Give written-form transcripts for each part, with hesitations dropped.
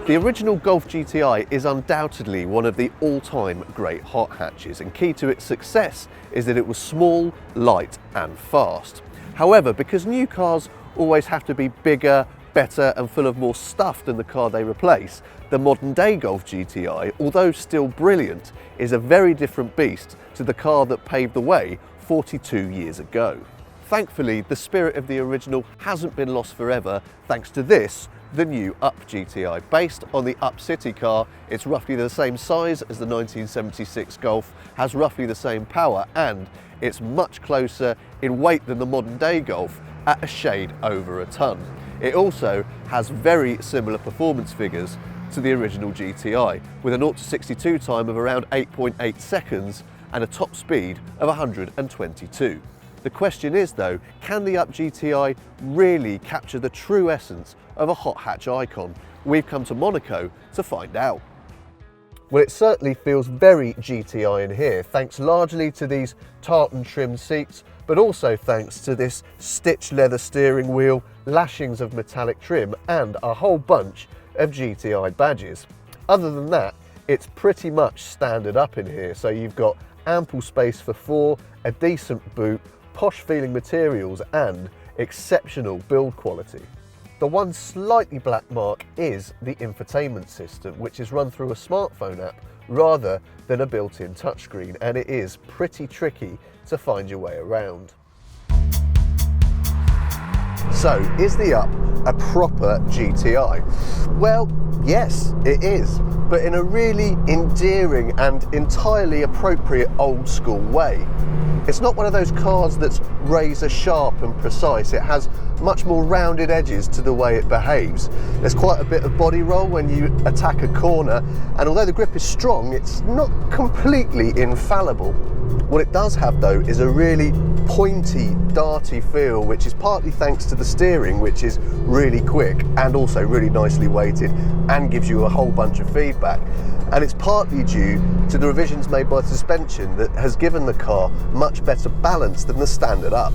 The original Golf GTI is undoubtedly one of the all-time great hot hatches, and key to its success is that it was small, light and fast. However, because new cars always have to be bigger, better and full of more stuff than the car they replace, the modern day Golf GTI, although still brilliant, is a very different beast to the car that paved the way 42 years ago. Thankfully, the spirit of the original hasn't been lost forever thanks to this, the new Up GTI. Based on the Up City car, it's roughly the same size as the 1976 Golf, has roughly the same power, and it's much closer in weight than the modern day Golf at a shade over a tonne. It also has very similar performance figures to the original GTI, with a 0 to 62 time of around 8.8 seconds and a top speed of 122. The question is though, can the Up GTI really capture the true essence of a hot hatch icon? We've come to Monaco to find out. Well, it certainly feels very GTI in here, thanks largely to these tartan trimmed seats, but also thanks to this stitched leather steering wheel, lashings of metallic trim and a whole bunch of GTI badges. Other than that, it's pretty much standard up in here, so you've got ample space for four, a decent boot, posh feeling materials and exceptional build quality. The one slightly black mark is the infotainment system, which is run through a smartphone app rather than a built-in touchscreen, and it is pretty tricky to find your way around. So, is the Up a proper GTI? Well, yes, it is, but in a really endearing and entirely appropriate old school way. It's not one of those cars that's razor sharp and precise. It has much more rounded edges to the way it behaves. There's quite a bit of body roll when you attack a corner, and although the grip is strong, it's not completely infallible. What it does have though is a really pointy, darty feel, which is partly thanks to the steering, which is really quick and also really nicely weighted and gives you a whole bunch of feedback. And it's partly due to the revisions made by the suspension that has given the car much better balance than the standard Up.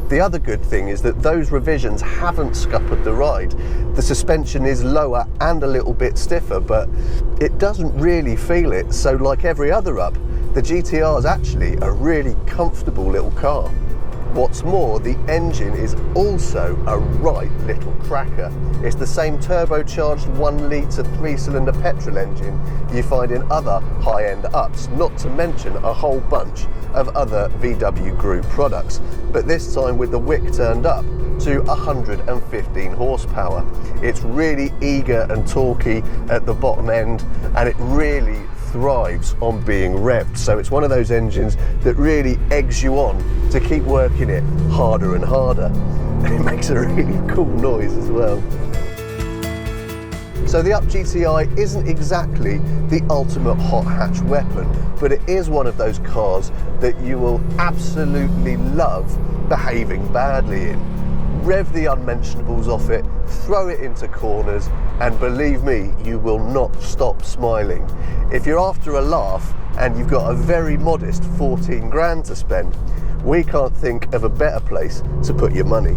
The other good thing is that those revisions haven't scuppered the ride. The suspension is lower and a little bit stiffer, but it doesn't really feel it, so like every other Up, the GTR is actually a really comfortable little car. What's more, the engine is also a right little cracker. It's the same turbocharged 1 litre 3-cylinder petrol engine you find in other high-end Ups, not to mention a whole bunch of other VW Group products, but this time with the wick turned up to 115 horsepower. It's really eager and torquey at the bottom end, and it really thrives on being revved. So it's one of those engines that really eggs you on to keep working it harder and harder. And it makes a really cool noise as well. So the Up GTI isn't exactly the ultimate hot hatch weapon, but it is one of those cars that you will absolutely love behaving badly in. Rev the unmentionables off it, throw it into corners, and believe me, you will not stop smiling. If you're after a laugh and you've got a very modest 14 grand to spend, we can't think of a better place to put your money.